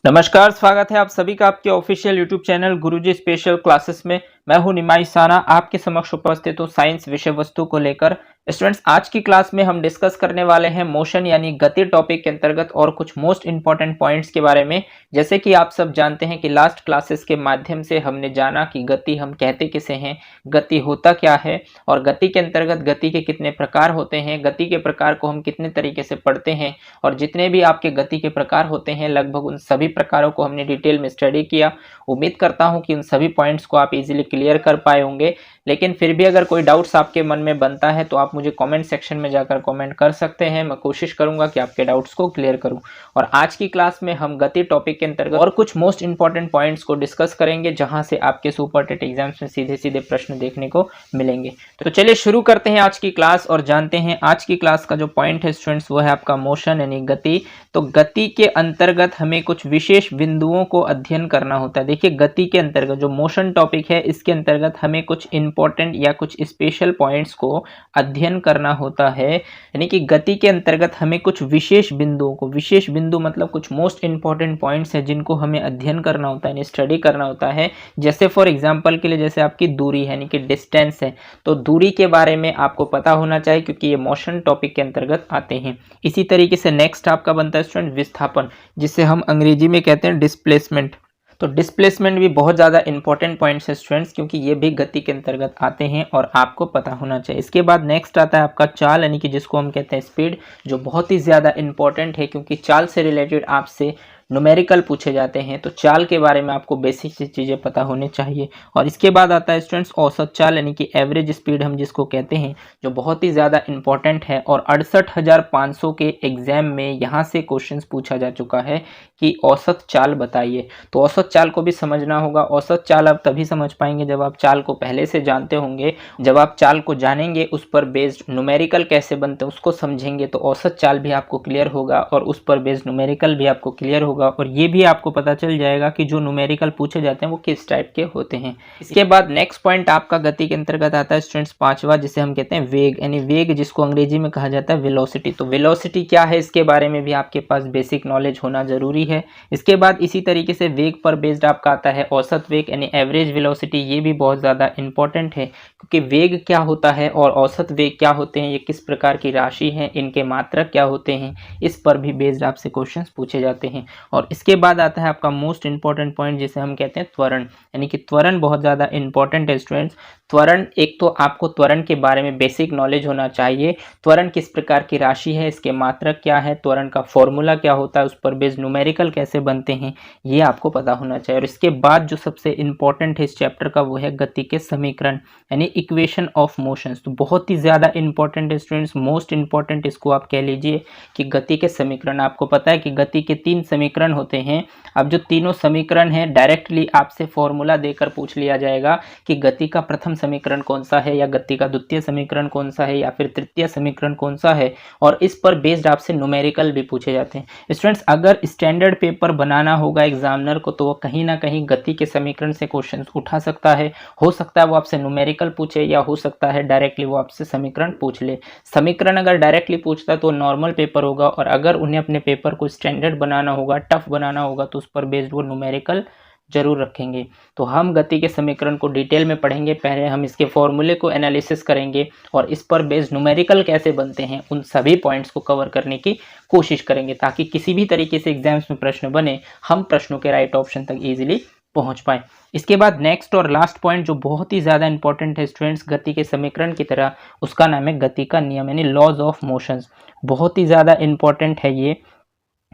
नमस्कार, स्वागत है आप सभी का आपके ऑफिशियल यूट्यूब चैनल गुरुजी स्पेशल क्लासेस में। मैं हूं निमाई साना, आपके समक्ष उपस्थित हूं साइंस विषय वस्तु को लेकर। स्टूडेंट्स, आज की क्लास में हम डिस्कस करने वाले हैं मोशन यानी गति टॉपिक के अंतर्गत और कुछ मोस्ट इंपॉर्टेंट पॉइंट्स के बारे में। जैसे कि आप सब जानते हैं कि लास्ट क्लासेस के माध्यम से हमने जाना कि गति हम कहते किसे हैं, गति होता क्या है और गति के अंतर्गत गति के कितने प्रकार होते हैं, गति के प्रकार को हम कितने तरीके से पढ़ते हैं और जितने भी आपके गति के प्रकार होते हैं लगभग उन सभी प्रकारों को हमने डिटेल में स्टडी किया। उम्मीद करता हूं कि उन सभी पॉइंट्स को आप इजीली क्लियर कर पाए होंगे, लेकिन फिर भी अगर कोई डाउट्स आपके मन में बनता है तो आप मुझे कमेंट सेक्शन में जाकर कमेंट कर सकते हैं। मैं कोशिश करूंगा कि आपके डाउट्स को क्लियर करूं। और आज की क्लास में हम गति टॉपिक के अंतर्गत और कुछ मोस्ट इंपॉर्टेंट पॉइंट्स को डिस्कस करेंगे, जहां से आपके सुपर टेट एग्जाम्स में सीधे सीधे प्रश्न देखने को मिलेंगे। तो चलिए शुरू करते हैं आज की क्लास और जानते हैं आज की क्लास का जो पॉइंट है स्टूडेंट्स, वो है आपका मोशन यानी गति। तो गति के अंतर्गत हमें कुछ विशेष बिंदुओं को अध्ययन करना होता है। देखिए, गति के अंतर्गत जो मोशन टॉपिक है इसके अंतर्गत हमें कुछ इंपॉर्टेंट या कुछ स्पेशल पॉइंट्स को अध्ययन करना होता है। यानी कि गति के अंतर्गत हमें कुछ विशेष बिंदुओं को, विशेष बिंदु मतलब कुछ मोस्ट इंपॉर्टेंट पॉइंट्स हैं जिनको हमें अध्ययन करना होता है, स्टडी करना होता है। जैसे फॉर एग्जाम्पल के लिए जैसे आपकी दूरी है यानी कि डिस्टेंस है, तो दूरी के बारे में आपको पता होना चाहिए क्योंकि ये मोशन टॉपिक के अंतर्गत आते हैं। इसी तरीके से नेक्स्ट आपका बनता है स्टूडेंट विस्थापन, जिसे हम अंग्रेजी में कहते हैं डिस्प्लेसमेंट। तो डिस्प्लेसमेंट भी बहुत ज़्यादा इंपॉर्टेंट पॉइंट्स है स्टूडेंट्स, क्योंकि ये भी गति के अंतर्गत आते हैं और आपको पता होना चाहिए। इसके बाद नेक्स्ट आता है आपका चाल यानी कि जिसको हम कहते हैं स्पीड, जो बहुत ही ज़्यादा इंपॉर्टेंट है क्योंकि चाल से रिलेटेड आपसे न्यूमेरिकल पूछे जाते हैं। तो चाल के बारे में आपको बेसिक सी चीज़ें पता होनी चाहिए। और इसके बाद आता है स्टूडेंट्स औसत चाल यानी कि एवरेज स्पीड हम जिसको कहते हैं, जो बहुत ही ज़्यादा इंपॉर्टेंट है और 68,500 के एग्जाम में यहाँ से क्वेश्चंस पूछा जा चुका है कि औसत चाल बताइए। तो औसत चाल को भी समझना होगा। औसत चाल आप तभी समझ पाएंगे जब आप चाल को पहले से जानते होंगे। जब आप चाल को जानेंगे, उस पर बेस्ड न्यूमेरिकल कैसे बनते हैं उसको समझेंगे, तो औसत चाल भी आपको क्लियर होगा और उस पर बेस्ड न्यूमेरिकल भी आपको क्लियर होगा और ये भी आपको पता चल जाएगा कि जो न्यूमेरिकल पूछे जाते हैं वो किस टाइप के होते हैं। इसके बाद नेक्स्ट पॉइंट आपका गति के अंतर्गत आता है स्टूडेंट्स पांचवा, जिसे हम कहते हैं वेग यानी वेग, जिसको अंग्रेजी में कहा जाता है वेलोसिटी। तो वेलोसिटी क्या है इसके बारे में भी आपके पास बेसिक नॉलेज होना जरूरी है। इसके बाद इसी तरीके से वेग पर बेस्ड आपका आता है औसत वेग यानी एवरेज वेलोसिटी। ये भी बहुत ज़्यादा इंपॉर्टेंट है क्योंकि वेग क्या होता है और औसत वेग क्या होते हैं, ये किस प्रकार की राशि है, इनके मात्रक क्या होते हैं, इस पर भी बेस्ड आपसे क्वेश्चंस पूछे जाते हैं। और इसके बाद आता है आपका मोस्ट इंपॉर्टेंट पॉइंट जिसे हम कहते हैं त्वरण यानी कि त्वरण बहुत ज़्यादा इंपॉर्टेंट है स्टूडेंट्स। त्वरण, एक तो आपको त्वरण के बारे में बेसिक नॉलेज होना चाहिए। त्वरण किस प्रकार की राशि है, इसके मात्रक क्या है, त्वरण का फॉर्मूला क्या होता है, उस पर बेस्ड न्यूमेरिकल कैसे बनते हैं, ये आपको पता होना चाहिए। और इसके बाद जो सबसे इंपॉर्टेंट है इस चैप्टर का, वो है गति के समीकरण यानी इक्वेशन ऑफ मोशंस। तो बहुत ही ज़्यादा इंपॉर्टेंट है स्टूडेंट्स, मोस्ट इंपॉर्टेंट इसको आप कह लीजिए कि गति के समीकरण। आपको पता है कि गति के 3 समीकरण होते हैं। अब जो तीनों समीकरण हैं डायरेक्टली आपसे फॉर्मूला देकर पूछ लिया जाएगा कि गति का प्रथम समीकरण कौन सा है या गति का द्वितीय समीकरण कौन सा है या फिर तृतीय समीकरण कौन सा है, और इस पर बेस्ड आपसे न्यूमेरिकल भी पूछे जाते हैं। स्टूडेंट्स, अगर स्टैंडर्ड पेपर बनाना होगा एग्जामिनर को तो वो कहीं ना कहीं गति के समीकरण से क्वेश्चन उठा सकता है। हो सकता है वो आपसे न्यूमेरिकल पूछे या हो सकता है डायरेक्टली वो आपसे समीकरण पूछ ले। समीकरण अगर डायरेक्टली पूछता तो नॉर्मल पेपर होगा, और अगर उन्हें अपने पेपर को स्टैंडर्ड बनाना होगा, टफ बनाना होगा, तो उस पर बेस्ड वो न्यूमेरिकल जरूर रखेंगे। तो हम गति के समीकरण को डिटेल में पढ़ेंगे। पहले हम इसके फॉर्मूले को एनालिसिस करेंगे और इस पर बेस्ड न्यूमेरिकल कैसे बनते हैं उन सभी पॉइंट्स को कवर करने की कोशिश करेंगे, ताकि किसी भी तरीके से एग्जाम्स में प्रश्न बने हम प्रश्नों के राइट ऑप्शन तक इजीली पहुंच पाए। इसके बाद नेक्स्ट और लास्ट पॉइंट जो बहुत ही ज़्यादा इंपॉर्टेंट है स्टूडेंट्स गति के समीकरण की तरह, उसका नाम है गति का नियम यानी लॉज ऑफ मोशंस। बहुत ही ज़्यादा इंपॉर्टेंट है ये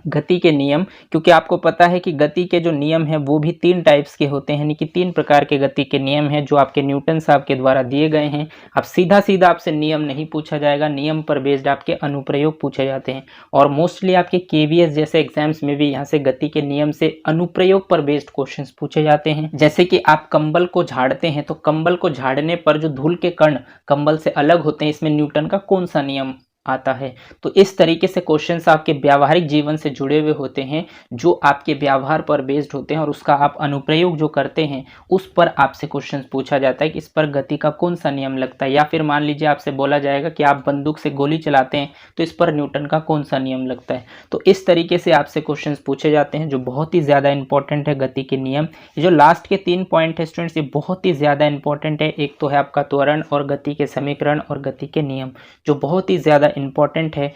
गति के नियम, क्योंकि आपको पता है कि गति के जो नियम है वो भी 3 टाइप्स के होते हैं, यानी कि 3 प्रकार के गति के नियम हैं जो आपके न्यूटन साहब के द्वारा दिए गए हैं। अब सीधा सीधा आपसे नियम नहीं पूछा जाएगा, नियम पर बेस्ड आपके अनुप्रयोग पूछे जाते हैं। और मोस्टली आपके केवीएस जैसे एग्जाम्स में भी यहाँ से गति के नियम से अनुप्रयोग पर बेस्ड क्वेश्चन पूछे जाते हैं। जैसे कि आप कंबल को झाड़ते हैं तो कंबल को झाड़ने पर जो धूल के कण कंबल से अलग होते हैं, इसमें न्यूटन का कौन सा नियम आता है। तो इस तरीके से क्वेश्चंस आपके व्यावहारिक जीवन से जुड़े हुए होते हैं, जो आपके व्यवहार पर बेस्ड होते हैं और उसका आप अनुप्रयोग जो करते हैं उस पर आपसे क्वेश्चंस पूछा जाता है कि इस पर गति का कौन सा नियम लगता है। या फिर मान लीजिए आपसे बोला जाएगा कि आप बंदूक से गोली चलाते हैं तो इस पर न्यूटन का कौन सा नियम लगता है। तो इस तरीके से आपसे क्वेश्चंस पूछे जाते हैं जो बहुत ही ज़्यादा इंपॉर्टेंट है गति के नियम। ये जो लास्ट के 3 पॉइंट है स्टूडेंट्स, ये बहुत ही ज़्यादा इंपॉर्टेंट है। एक तो है आपका त्वरण और गति के समीकरण और गति के नियम, जो बहुत ही ज़्यादा इंपॉर्टेंट है।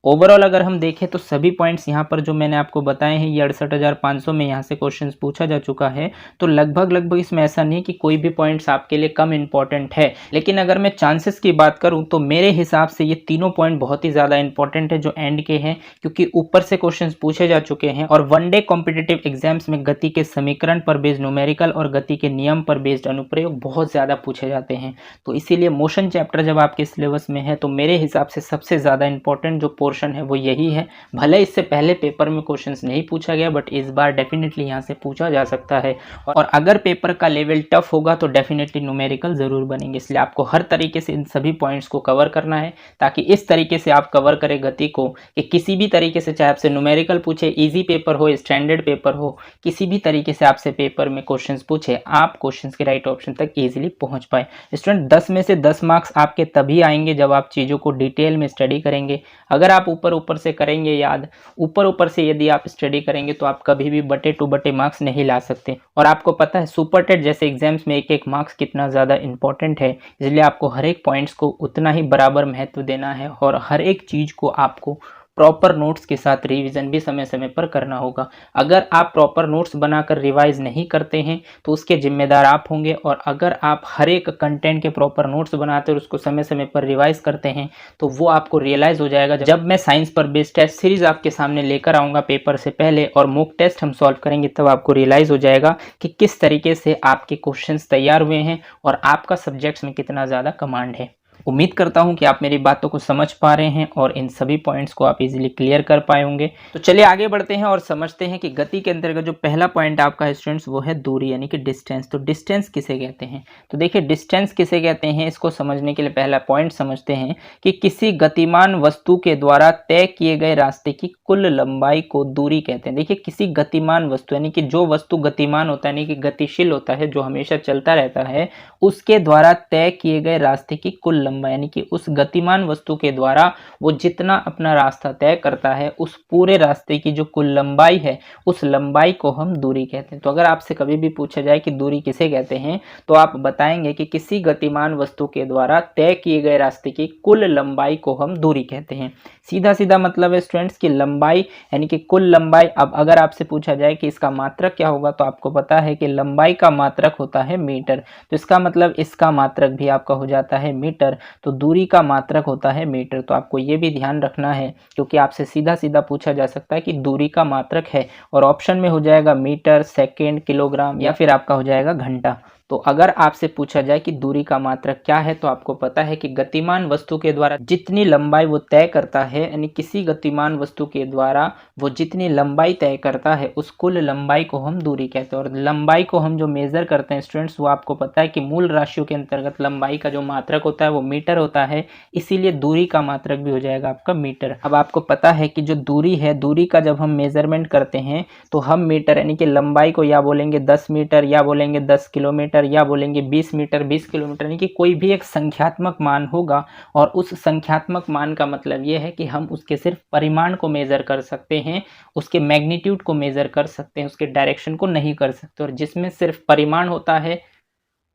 ओवरऑल अगर हम देखें तो सभी पॉइंट्स यहाँ पर जो मैंने आपको बताए हैं ये 68,500 में यहाँ से क्वेश्चंस पूछा जा चुका है। तो लगभग इसमें ऐसा नहीं कि कोई भी पॉइंट्स आपके लिए कम इंपॉर्टेंट है। लेकिन अगर मैं चांसेस की बात करूँ तो मेरे हिसाब से ये तीनों पॉइंट बहुत ही ज़्यादा इंपॉर्टेंट है जो एंड के हैं, क्योंकि ऊपर से क्वेश्चन पूछे जा चुके हैं और वनडे कॉम्पिटिटिव एग्जाम्स में गति के समीकरण पर बेस्ड न्यूमेरिकल और गति के नियम पर बेस्ड अनुप्रयोग बहुत ज़्यादा पूछे जाते हैं। तो इसीलिए मोशन चैप्टर जब आपके सिलेबस में है तो मेरे हिसाब से सबसे ज़्यादा इंपॉर्टेंट जो पोर्शन है वो यही है। भले इससे पहले पेपर में क्वेश्चंस नहीं पूछा गया, बट इस बार डेफिनेटली यहाँ से पूछा जा सकता है। और अगर पेपर का लेवल टफ होगा तो डेफिनेटली न्यूमेरिकल जरूर बनेंगे। इसलिए आपको हर तरीके से इन सभी पॉइंट्स को कवर करना है, ताकि इस तरीके से आप कवर करें गति को कि किसी भी तरीके से, चाहे आपसे न्यूमेरिकल पूछे, ईजी पेपर हो, स्टैंडर्ड पेपर हो, किसी भी तरीके से आपसे पेपर में क्वेश्चन पूछे, आप क्वेश्चन के राइट ऑप्शन तक ईजिली पहुंच पाए। स्टूडेंट 10 में से 10 मार्क्स आपके तभी आएंगे जब आप चीज़ों को डिटेल में स्टडी करेंगे। अगर आप ऊपर से करेंगे याद, ऊपर से यदि आप स्टडी करेंगे तो आप कभी भी बटे टू बटे मार्क्स नहीं ला सकते। और आपको पता है सुपर टेट जैसे एग्जाम्स में एक एक मार्क्स कितना ज़्यादा इंपॉर्टेंट है, इसलिए आपको हर एक पॉइंट्स को उतना ही बराबर महत्व देना है और हर एक चीज़ को आपको प्रॉपर नोट्स के साथ रिवीजन भी समय समय पर करना होगा। अगर आप प्रॉपर नोट्स बनाकर रिवाइज नहीं करते हैं तो उसके जिम्मेदार आप होंगे, और अगर आप हर एक कंटेंट के प्रॉपर नोट्स बनाते और उसको समय समय पर रिवाइज करते हैं तो वो आपको रियलाइज हो जाएगा जब मैं साइंस पर बेस्ड टेस्ट सीरीज आपके सामने लेकर आऊँगा पेपर से पहले और मॉक टेस्ट हम सॉल्व करेंगे, तब आपको रियलाइज हो जाएगा कि किस तरीके से आपके क्वेश्चन तैयार हुए हैं और आपका सब्जेक्ट्स में कितना ज़्यादा कमांड है। उम्मीद करता हूं कि आप मेरी बातों को समझ पा रहे हैं और इन सभी पॉइंट्स को आप इजीली क्लियर कर पाए होंगे। तो चलिए आगे बढ़ते हैं और समझते हैं कि गति के अंतर्गत जो पहला पॉइंट आपका है स्टूडेंट्स वो है दूरी यानी कि डिस्टेंस। तो डिस्टेंस किसे कहते हैं, तो देखिए डिस्टेंस किसे कहते हैं इसको समझने के लिए पहला पॉइंट समझते हैं कि किसी गतिमान वस्तु के द्वारा तय किए गए रास्ते की कुल लंबाई को दूरी कहते हैं। देखिए किसी गतिमान वस्तु यानी कि जो वस्तु गतिमान होता है यानी कि गतिशील होता है, जो हमेशा चलता रहता है, उसके द्वारा तय किए गए रास्ते की कुल लंबाई यानी कि उस गतिमान वस्तु के द्वारा वो जितना अपना रास्ता तय करता है उस पूरे रास्ते की जो कुल लंबाई है उस लंबाई को हम दूरी कहते हैं। तो अगर आपसे कभी भी पूछा जाए कि दूरी किसे कहते हैं तो आप बताएंगे कि किसी गतिमान वस्तु के द्वारा तय किए गए रास्ते की कुल लंबाई को हम दूरी कहते हैं। सीधा सीधा मतलब है स्टूडेंट्स की लंबाई यानी कि कुल लंबाई। अब अगर आपसे पूछा जाए कि इसका मात्रक क्या होगा तो आपको पता है कि लंबाई का मात्रक होता है मीटर, तो इसका मतलब इसका मात्रक भी आपका हो जाता है मीटर। तो दूरी का मात्रक होता है मीटर। तो आपको ये भी ध्यान रखना है क्योंकि आपसे सीधा सीधा पूछा जा सकता है कि दूरी का मात्रक है और ऑप्शन में हो जाएगा मीटर, सेकेंड, किलोग्राम या फिर आपका हो जाएगा घंटा। तो अगर आपसे पूछा जाए कि दूरी का मात्रक क्या है तो आपको पता है कि गतिमान वस्तु के द्वारा जितनी लंबाई वो तय करता है यानी किसी गतिमान वस्तु के द्वारा वो जितनी लंबाई तय करता है उस कुल लंबाई को हम दूरी कहते हैं। और लंबाई को हम जो मेजर करते हैं स्टूडेंट्स वो आपको पता है कि मूल राशियों के अंतर्गत लंबाई का जो मात्रक होता है वो मीटर होता है, इसीलिए दूरी का मात्रक भी हो जाएगा आपका मीटर। अब आपको पता है कि जो दूरी है, दूरी का जब हम मेजरमेंट करते हैं तो हम मीटर यानी कि लंबाई को या बोलेंगे 10 मीटर या बोलेंगे 10 किलोमीटर या बोलेंगे 20 मीटर 20 किलोमीटर, यानी कि कोई भी एक संख्यात्मक मान होगा और उस संख्यात्मक मान का मतलब ये है कि हम उसके सिर्फ परिमाण को मेजर कर सकते हैं, उसके मैग्नीट्यूड को मेजर कर सकते हैं, उसके डायरेक्शन को नहीं कर सकते। और जिसमें सिर्फ परिमाण होता है,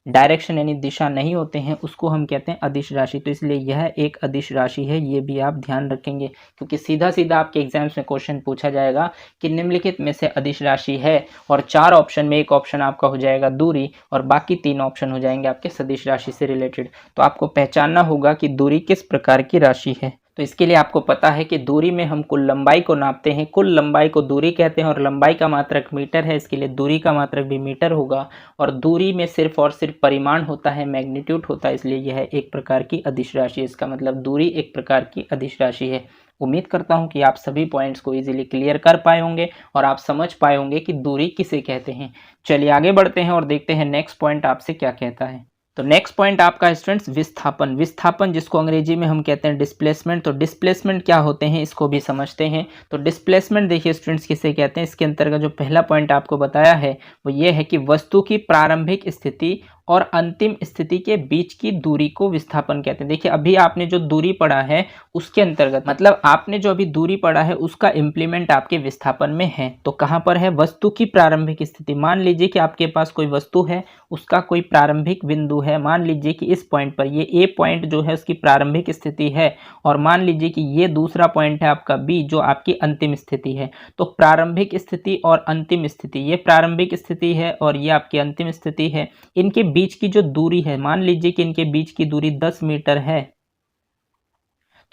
डायरेक्शन यानी दिशा नहीं होते हैं, उसको हम कहते हैं अदिश राशि। तो इसलिए यह एक अदिश राशि है, ये भी आप ध्यान रखेंगे क्योंकि सीधा सीधा आपके एग्जाम्स में क्वेश्चन पूछा जाएगा कि निम्नलिखित में से अदिश राशि है, और 4 ऑप्शन में एक ऑप्शन आपका हो जाएगा दूरी और बाकी 3 ऑप्शन हो जाएंगे आपके सदिश राशि से रिलेटेड। तो आपको पहचानना होगा कि दूरी किस प्रकार की राशि है। तो इसके लिए आपको पता है कि दूरी में हम कुल लंबाई को नापते हैं, कुल लंबाई को दूरी कहते हैं और लंबाई का मात्रक मीटर है, इसके लिए दूरी का मात्रक भी मीटर होगा। और दूरी में सिर्फ और सिर्फ परिमाण होता है, मैग्नीट्यूड होता है, इसलिए यह एक प्रकार की अदिश राशि है। इसका मतलब दूरी एक प्रकार की अदिश राशि है। उम्मीद करता हूं कि आप सभी पॉइंट्स को इजीली क्लियर कर पाए होंगे और आप समझ पाए होंगे कि दूरी किसे कहते हैं। चलिए आगे बढ़ते हैं और देखते हैं नेक्स्ट पॉइंट आपसे क्या कहता है। तो नेक्स्ट पॉइंट आपका है स्टूडेंट्स विस्थापन। विस्थापन जिसको अंग्रेजी में हम कहते हैं डिस्प्लेसमेंट। तो डिस्प्लेसमेंट क्या होते हैं इसको भी समझते हैं। तो डिस्प्लेसमेंट देखिए स्टूडेंट्स किसे कहते हैं। इसके अंतर्गत जो पहला पॉइंट आपको बताया है वो ये है कि वस्तु की प्रारंभिक स्थिति और अंतिम स्थिति के बीच की दूरी को विस्थापन कहते हैं। देखिए अभी आपने जो दूरी पढ़ा है उसके अंतर्गत मतलब आपने जो अभी दूरी पढ़ा है उसका इम्प्लीमेंट आपके विस्थापन में है। तो कहाँ पर है, वस्तु की प्रारंभिक स्थिति। मान लीजिए कि आपके पास कोई वस्तु है, उसका कोई प्रारंभिक बिंदु है। मान लीजिए कि इस पॉइंट पर ये ए पॉइंट जो है उसकी प्रारंभिक स्थिति है और मान लीजिए कि ये दूसरा पॉइंट है आपका बी जो आपकी अंतिम स्थिति है। तो प्रारंभिक स्थिति और अंतिम स्थिति, ये प्रारंभिक स्थिति है और ये आपकी अंतिम स्थिति है। इनके बीच की जो दूरी है, मान लीजिए कि इनके बीच की दूरी 10 मीटर है।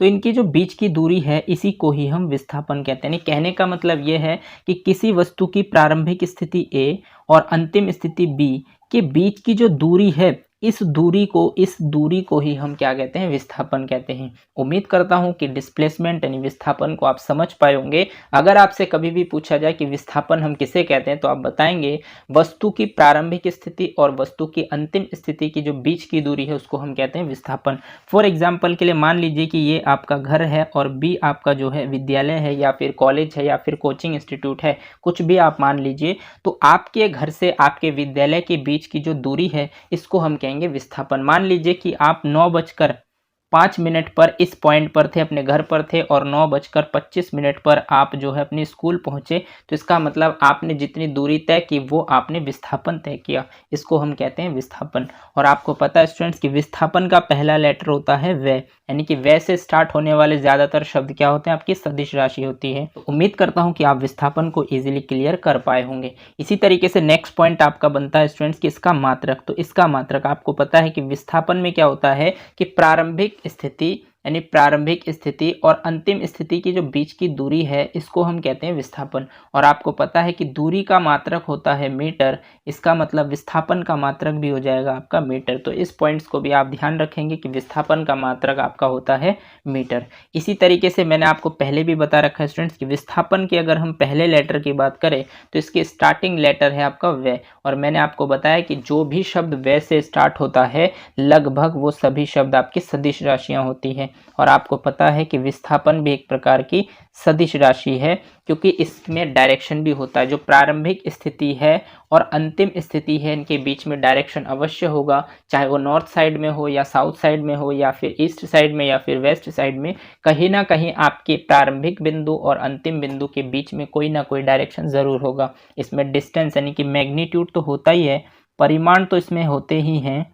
तो इनकी जो बीच की दूरी है इसी को ही हम विस्थापन कहते हैं। कहने का मतलब ये है कि किसी वस्तु की प्रारंभिक स्थिति ए और अंतिम स्थिति बी के बीच की जो दूरी है इस दूरी को ही हम क्या कहते हैं, विस्थापन कहते हैं। उम्मीद करता हूं कि डिस्प्लेसमेंट यानी विस्थापन को आप समझ पाए होंगे। अगर आपसे कभी भी पूछा जाए कि विस्थापन हम किसे कहते हैं तो आप बताएंगे वस्तु की प्रारंभिक स्थिति और वस्तु की अंतिम स्थिति की जो बीच की दूरी है उसको हम कहते हैं विस्थापन। फॉर एग्जाम्पल के लिए मान लीजिए कि ये आपका घर है और बी आपका जो है विद्यालय है या फिर कॉलेज है या फिर कोचिंग इंस्टीट्यूट है, कुछ भी आप मान लीजिए। तो आपके घर से आपके विद्यालय के बीच की जो दूरी है इसको हम कहेंगे विस्थापन। मान लीजिए कि आप 9:05 पर इस पॉइंट पर थे, अपने घर पर थे और 9:25 पर आप जो है अपनी स्कूल पहुंचे। तो इसका मतलब आपने जितनी दूरी तय की वो आपने विस्थापन तय किया, इसको हम कहते हैं विस्थापन। और आपको पता है स्टूडेंट्स कि विस्थापन का पहला लेटर होता है व, यानी कि व से स्टार्ट होने वाले ज्यादातर शब्द क्या होते हैं, आपकी सदिश राशि होती है। तो उम्मीद करता हूं कि आप विस्थापन को इजीली क्लियर कर पाए होंगे। इसी तरीके से नेक्स्ट पॉइंट आपका बनता है स्टूडेंट्स कि इसका मात्रक। तो इसका मात्रक आपको पता है कि विस्थापन में क्या होता है कि प्रारंभिक स्थिति यानी प्रारंभिक स्थिति और अंतिम स्थिति की जो बीच की दूरी है इसको हम कहते हैं विस्थापन। और आपको पता है कि दूरी का मात्रक होता है मीटर, इसका मतलब विस्थापन का मात्रक भी हो जाएगा आपका मीटर। तो इस पॉइंट्स को भी आप ध्यान रखेंगे कि विस्थापन का मात्रक आपका होता है मीटर। इसी तरीके से मैंने आपको पहले भी बता रखा है स्टूडेंट्स कि विस्थापन की अगर हम पहले लेटर की बात करें तो इसकी स्टार्टिंग लेटर है आपका व। और मैंने आपको बताया कि जो भी शब्द व से स्टार्ट होता है लगभग वो सभी शब्द आपकी सदिश राशियां होती है। और आपको पता है कि विस्थापन भी एक प्रकार की सदिश राशि है क्योंकि इसमें डायरेक्शन भी होता है। जो प्रारंभिक स्थिति है और अंतिम स्थिति है इनके बीच में डायरेक्शन अवश्य होगा, चाहे वो नॉर्थ साइड में हो या साउथ साइड में हो या फिर ईस्ट साइड में या फिर वेस्ट साइड में, कहीं ना कहीं आपके प्रारंभिक बिंदु और अंतिम बिंदु के बीच में कोई ना कोई डायरेक्शन जरूर होगा। इसमें डिस्टेंस यानी कि मैग्नीट्यूड तो होता ही है, परिमाण तो इसमें होते ही हैं,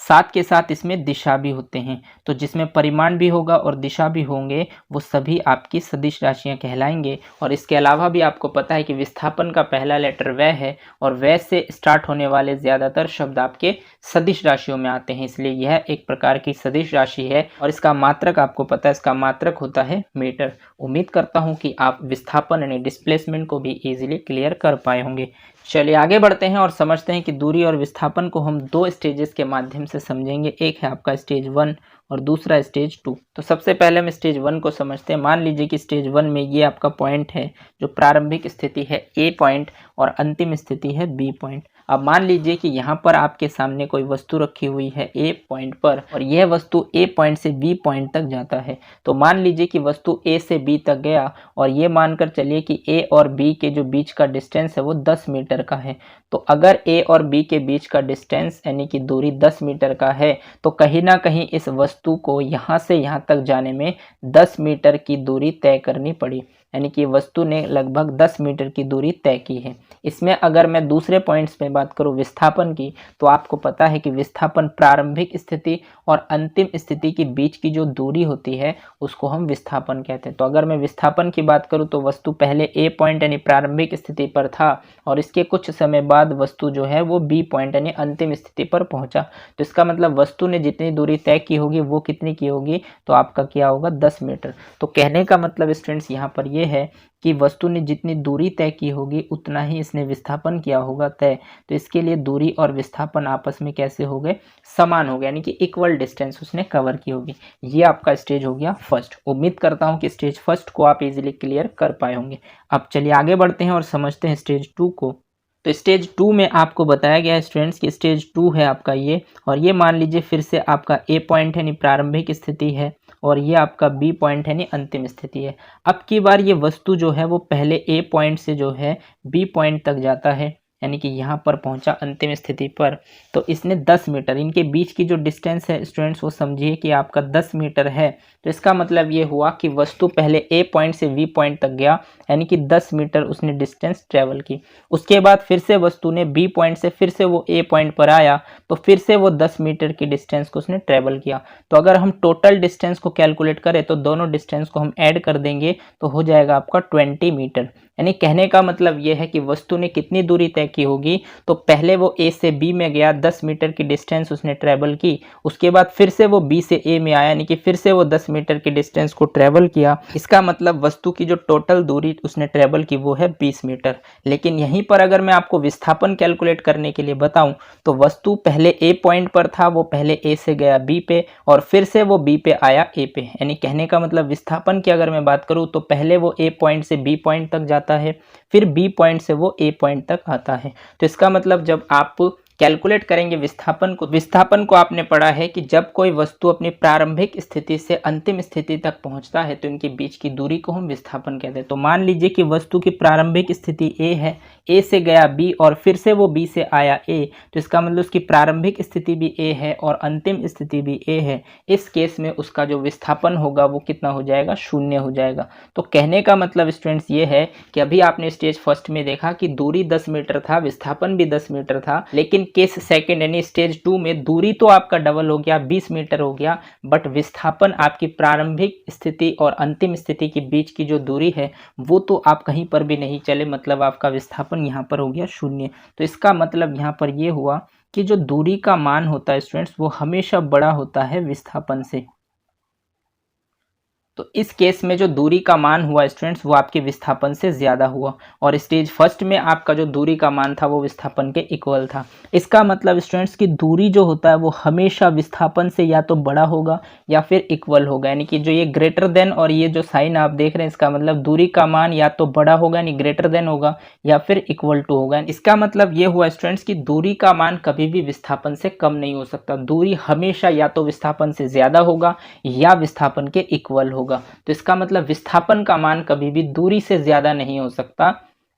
साथ के साथ इसमें दिशा भी होते हैं। तो जिसमें परिमाण भी होगा और दिशा भी होंगे वो सभी आपकी सदिश राशियां कहलाएंगे। और इसके अलावा भी आपको पता है कि विस्थापन का पहला लेटर व है और व से स्टार्ट होने वाले ज़्यादातर शब्द आपके सदिश राशियों में आते हैं, इसलिए यह एक प्रकार की सदिश राशि है। और इसका मात्रक आपको पता है, इसका मात्रक होता है मीटर। उम्मीद करता हूँ कि आप विस्थापन यानी डिस्प्लेसमेंट को भी ईजिली क्लियर कर पाए होंगे। चलिए आगे बढ़ते हैं और समझते हैं कि दूरी और विस्थापन को हम दो स्टेजेस के माध्यम से समझेंगे। एक है आपका स्टेज 1 और दूसरा स्टेज 2। तो सबसे पहले हम स्टेज 1 को समझते हैं। मान लीजिए कि स्टेज 1 में ये आपका पॉइंट है, जो प्रारंभिक स्थिति है ए पॉइंट और अंतिम स्थिति है बी पॉइंट। अब मान लीजिए कि यहाँ पर आपके सामने कोई वस्तु रखी हुई है ए पॉइंट पर और यह वस्तु ए पॉइंट से बी पॉइंट तक जाता है। तो मान लीजिए कि वस्तु ए से बी तक गया और ये मानकर चलिए कि ए और बी के जो बीच का डिस्टेंस है वो 10 मीटर का है। तो अगर ए और बी के बीच का डिस्टेंस यानी कि दूरी 10 मीटर का है तो कहीं ना कहीं इस वस्तु को यहाँ से यहाँ तक जाने में 10 मीटर की दूरी तय करनी पड़ी, यानी कि वस्तु ने लगभग 10 मीटर की दूरी तय की है। इसमें अगर मैं दूसरे पॉइंट्स में बात करूं विस्थापन की, तो आपको पता है कि विस्थापन प्रारंभिक स्थिति और अंतिम स्थिति के बीच की जो दूरी होती है उसको हम विस्थापन कहते हैं। तो अगर मैं विस्थापन की बात करूं तो वस्तु पहले ए पॉइंट यानी प्रारंभिक स्थिति पर था और इसके कुछ समय बाद वस्तु जो है वो बी पॉइंट यानी अंतिम स्थिति पर पहुंचा। तो इसका मतलब वस्तु ने जितनी दूरी तय की होगी वो कितनी की होगी, तो आपका क्या होगा 10 मीटर। तो कहने का मतलब स्टूडेंट्स यहाँ पर ये है कि वस्तु ने जितनी दूरी तय की होगी उतना ही इसने विस्थापन किया होगा तय। तो इसके लिए दूरी और विस्थापन आपस में कैसे हो गए, समान हो गए, यानी कि इक्वल डिस्टेंस उसने कवर की होगी। ये आपका स्टेज हो गया फर्स्ट। उम्मीद करता हूं कि स्टेज फर्स्ट को आप इजीली क्लियर कर पाए होंगे। अब चलिए आगे बढ़ते हैं और समझते हैं स्टेज 2 को। तो स्टेज 2 में आपको बताया गया है स्टूडेंट्स कि स्टेज 2 है आपका ये, और ये मान लीजिए फिर से आपका ए पॉइंट है यानी प्रारंभिक स्थिति है, और ये आपका बी पॉइंट है यानी अंतिम स्थिति है। अब की बार ये वस्तु जो है वो पहले ए पॉइंट से जो है बी पॉइंट तक जाता है, यानी कि यहाँ पर पहुंचा अंतिम स्थिति पर। तो इसने 10 मीटर, इनके बीच की जो डिस्टेंस है स्टूडेंट्स वो समझिए कि आपका 10 मीटर है। तो इसका मतलब ये हुआ कि वस्तु पहले ए पॉइंट से बी पॉइंट तक गया, यानी कि 10 मीटर उसने डिस्टेंस ट्रेवल की। उसके बाद फिर से वस्तु ने बी पॉइंट से फिर से वो ए पॉइंट पर आया, तो फिर से वो 10 मीटर की डिस्टेंस को उसने ट्रेवल किया। तो अगर हम टोटल डिस्टेंस को कैलकुलेट करें तो दोनों डिस्टेंस को हम ऐड कर देंगे तो हो जाएगा आपका 20 मीटर। यानी कहने का मतलब ये है कि वस्तु ने कितनी दूरी तय की होगी, तो पहले वो ए से बी में गया, 10 मीटर की डिस्टेंस उसने ट्रेवल की। उसके बाद फिर से वो बी से ए में आया, यानी कि फिर से वो 10 मीटर की डिस्टेंस को ट्रेवल किया। इसका मतलब वस्तु की जो टोटल दूरी उसने ट्रेवल की वो है 20 मीटर। लेकिन यहीं पर अगर मैं आपको विस्थापन कैलकुलेट करने के लिए बताऊं तो वस्तु पहले ए पॉइंट पर था, वो पहले ए से गया बी पे और फिर से वो बी पे आया ए पे। यानी कहने का मतलब विस्थापन की अगर मैं बात करूं तो पहले वो ए पॉइंट से बी पॉइंट तक जाता है, फिर बी पॉइंट से वो ए पॉइंट तक आता है। तो इसका मतलब जब आप कैलकुलेट करेंगे विस्थापन को आपने पढ़ा है कि जब कोई वस्तु अपनी प्रारंभिक स्थिति से अंतिम स्थिति तक पहुंचता है तो इनके बीच की दूरी को हम विस्थापन कहते हैं। तो मान लीजिए कि वस्तु की प्रारंभिक स्थिति ए है, ए से गया बी और फिर से वो बी से आया ए, तो इसका मतलब उसकी प्रारंभिक स्थिति भी ए है और अंतिम स्थिति भी ए है। इस केस में उसका जो विस्थापन होगा वो कितना हो जाएगा, 0 हो जाएगा। तो कहने का मतलब स्टूडेंट्स ये है कि अभी आपने स्टेज फर्स्ट में देखा कि दूरी 10 मीटर था, विस्थापन भी 10 मीटर था, लेकिन केस सेकंड यानी स्टेज 2 में दूरी तो आपका डबल हो गया, 20 मीटर हो गया, बट विस्थापन आपकी प्रारंभिक स्थिति और अंतिम स्थिति के बीच की जो दूरी है वो तो आप कहीं पर भी नहीं चले, मतलब आपका विस्थापन यहाँ पर हो गया 0। तो इसका मतलब यहाँ पर ये हुआ कि जो दूरी का मान होता है स्टूडेंट्स वो हमेशा बड़ा होता है विस्थापन से। तो इस केस में जो दूरी का मान हुआ स्टूडेंट्स वो आपके विस्थापन से ज़्यादा हुआ, और स्टेज फर्स्ट में आपका जो दूरी का मान था वो विस्थापन के इक्वल था। इसका मतलब स्टूडेंट्स की दूरी जो होता है वो हमेशा विस्थापन से या तो बड़ा होगा या फिर इक्वल होगा, यानी कि जो ये ग्रेटर देन और ये जो साइन आप देख रहे हैं इसका मतलब दूरी का मान या तो बड़ा होगा यानी ग्रेटर देन होगा या फिर इक्वल टू होगा। इसका मतलब ये हुआ स्टूडेंट्स की दूरी का मान कभी भी विस्थापन से कम नहीं हो सकता, दूरी हमेशा या तो विस्थापन से ज़्यादा होगा या विस्थापन के इक्वल होगा। तो इसका मतलब विस्थापन का मान कभी भी दूरी से ज्यादा नहीं हो सकता,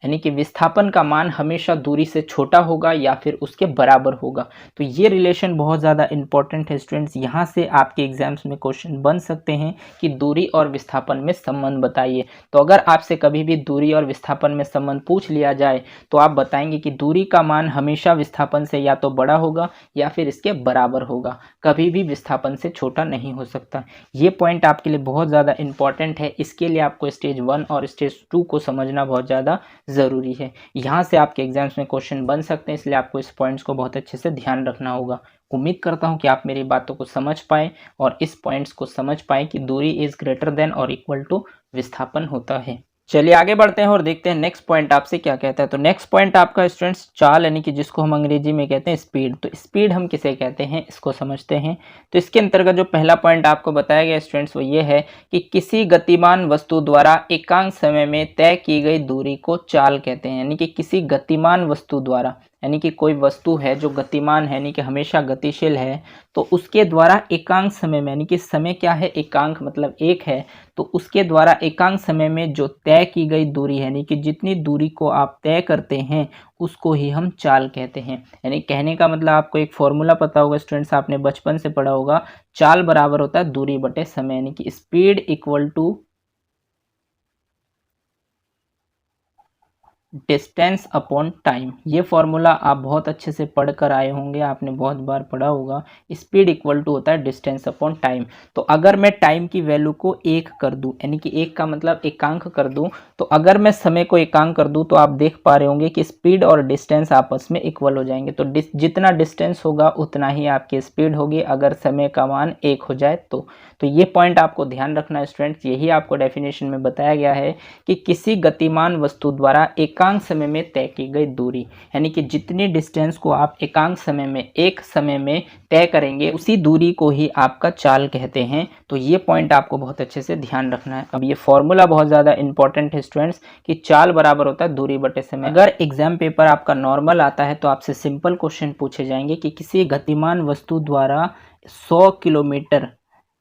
यानी कि विस्थापन का मान हमेशा दूरी से छोटा होगा या फिर उसके बराबर होगा। तो ये रिलेशन बहुत ज़्यादा इंपॉर्टेंट है स्टूडेंट्स, यहाँ से आपके एग्जाम्स में क्वेश्चन बन सकते हैं कि दूरी और विस्थापन में संबंध बताइए। तो अगर आपसे कभी भी दूरी और विस्थापन में संबंध पूछ लिया जाए तो आप बताएंगे कि दूरी का मान हमेशा विस्थापन से या तो बड़ा होगा या फिर इसके बराबर होगा, कभी भी विस्थापन से छोटा नहीं हो सकता। ये पॉइंट आपके लिए बहुत ज़्यादा इंपॉर्टेंट है, इसके लिए आपको स्टेज 1 और स्टेज 2 को समझना बहुत ज़्यादा ज़रूरी है। यहाँ से आपके एग्जाम्स में क्वेश्चन बन सकते हैं, इसलिए आपको इस पॉइंट्स को बहुत अच्छे से ध्यान रखना होगा। उम्मीद करता हूँ कि आप मेरी बातों को समझ पाएँ और इस पॉइंट्स को समझ पाएँ कि दूरी इज़ ग्रेटर देन और इक्वल टू विस्थापन होता है। चलिए आगे बढ़ते हैं और देखते हैं नेक्स्ट पॉइंट आपसे क्या कहता है। तो नेक्स्ट पॉइंट आपका स्टूडेंट्स चाल, यानी कि जिसको हम अंग्रेजी में कहते हैं स्पीड। तो स्पीड हम किसे कहते हैं इसको समझते हैं। तो इसके अंतर्गत जो पहला पॉइंट आपको बताया गया स्टूडेंट्स वो ये है कि किसी गतिमान वस्तु द्वारा एकांक समय में तय की गई दूरी को चाल कहते हैं। यानी कि किसी गतिमान वस्तु द्वारा, यानी कि कोई वस्तु है जो गतिमान है यानी कि हमेशा गतिशील है, तो उसके द्वारा एकांक समय में, यानी कि समय क्या है, एकांक मतलब एक है, तो उसके द्वारा एकांक समय में जो तय की गई दूरी है, यानी कि जितनी दूरी को आप तय करते हैं उसको ही हम चाल कहते हैं। यानी कहने का मतलब आपको एक फॉर्मूला पता होगा स्टूडेंट्स, आपने बचपन से पढ़ा होगा, चाल बराबर होता है दूरी बटे समय, यानी कि speed equal to distance upon time. ये फॉर्मूला आप बहुत अच्छे से पढ़ कर आए होंगे, आपने बहुत बार पढ़ा होगा। स्पीड इक्वल टू होता है डिस्टेंस अपॉन टाइम। तो अगर मैं टाइम की वैल्यू को 1 कर दूं, यानी कि 1 का मतलब एकांक कर दूं, तो अगर मैं समय को एकांक कर दूं तो आप देख पा रहे होंगे कि स्पीड और डिस्टेंस आपस में इक्वल हो जाएंगे। तो जितना डिस्टेंस होगा उतना ही आपकी स्पीड होगी अगर समय का मान 1 हो जाए तो ये पॉइंट आपको ध्यान रखना है स्टूडेंट्स। यही आपको डेफिनेशन में बताया गया है कि किसी गतिमान वस्तु द्वारा एक एकांक समय में तय की गई दूरी, यानी कि जितनी डिस्टेंस को आप एकांक समय में एक समय में तय करेंगे उसी दूरी को ही आपका चाल कहते हैं। तो ये पॉइंट आपको बहुत अच्छे से ध्यान रखना है। अब ये फॉर्मूला बहुत ज़्यादा इंपॉर्टेंट है स्टूडेंट्स कि चाल बराबर होता है दूरी बटे समय। अगर एग्जाम पेपर आपका नॉर्मल आता है तो आपसे सिंपल क्वेश्चन पूछे जाएंगे कि किसी गतिमान वस्तु द्वारा 100 किलोमीटर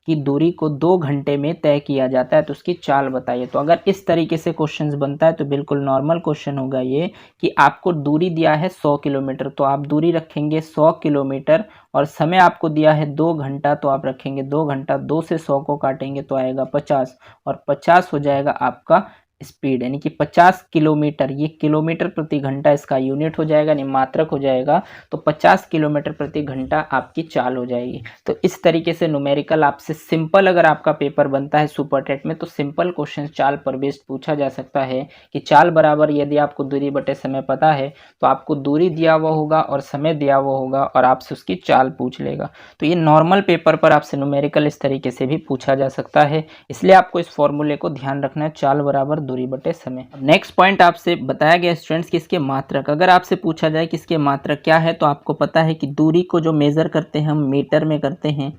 की दूरी को 2 घंटे में तय किया जाता है तो उसकी चाल बताइए। तो अगर इस तरीके से क्वेश्चंस बनता है तो बिल्कुल नॉर्मल क्वेश्चन होगा ये कि आपको दूरी दिया है 100 किलोमीटर, तो आप दूरी रखेंगे 100 किलोमीटर और समय आपको दिया है 2 घंटा, तो आप रखेंगे 2 घंटा, 2 से 100 को काटेंगे तो आएगा 50 और 50 हो जाएगा आपका स्पीड, यानी कि 50 किलोमीटर, ये किलोमीटर प्रति घंटा इसका यूनिट हो जाएगा, यानी मात्रक हो जाएगा। तो 50 किलोमीटर प्रति घंटा आपकी चाल हो जाएगी। तो इस तरीके से न्यूमेरिकल आपसे सिंपल अगर आपका पेपर बनता है सुपर टेट में तो सिंपल क्वेश्चन चाल पर बेस्ड पूछा जा सकता है कि चाल बराबर, यदि आपको दूरी बटे समय पता है तो आपको दूरी दिया हुआ होगा और समय दिया हुआ होगा और आपसे उसकी चाल पूछ लेगा। तो ये नॉर्मल पेपर पर आपसे न्यूमेरिकल इस तरीके से भी पूछा जा सकता है, इसलिए आपको इस फॉर्मूले को ध्यान रखना है, चाल बराबर दूरी बटे समय। नेक्स्ट पॉइंट आपसे बताया गया स्टूडेंट्स कि इसके मात्रक, अगर आपसे पूछा जाए कि इसके मात्रक क्या है तो आपको पता है कि दूरी को जो मेजर करते हैं हम मीटर में करते हैं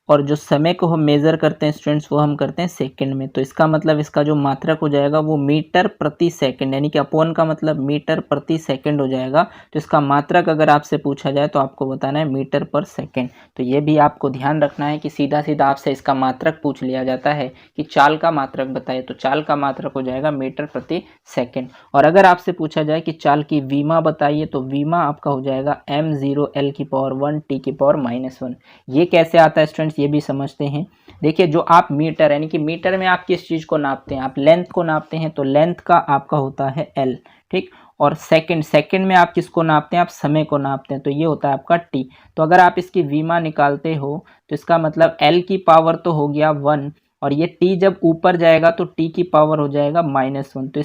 और जो समय को हम मेज़र करते हैं स्टूडेंट्स वो हम करते हैं सेकंड में। तो इसका मतलब इसका जो मात्रक हो जाएगा वो मीटर प्रति सेकंड, यानी कि अपॉन का मतलब मीटर प्रति सेकंड हो जाएगा। तो इसका मात्रक अगर आपसे पूछा जाए तो आपको बताना है मीटर पर सेकंड। तो ये भी आपको ध्यान रखना है कि सीधा सीधा आपसे इसका मात्रक पूछ लिया जाता है कि चाल का मात्रक बताइए, तो चाल का मात्रक हो जाएगा मीटर प्रति सेकेंड। और अगर आपसे पूछा जाए कि चाल की वीमा बताइए तो वीमा आपका हो जाएगा m0 l की पावर 1 t की पावर -1। ये कैसे आता है स्टूडेंट्स ये भी समझते हैं। देखिए जो आप मीटर, यानी कि मीटर में आप किस चीज़ को नापते हैं, आप लेंथ को नापते हैं तो लेंथ का आपका होता है l, ठीक। और सेकंड, सेकंड में आप किसको नापते हैं, आप समय को नापते हैं तो ये होता है आपका t। तो अगर आप इसकी वीमा निकालते हो तो इसका मतलब l की पावर तो हो गया 1 और ये t जब ऊपर जाएगा तो t की पावर हो जाएगा -1। तो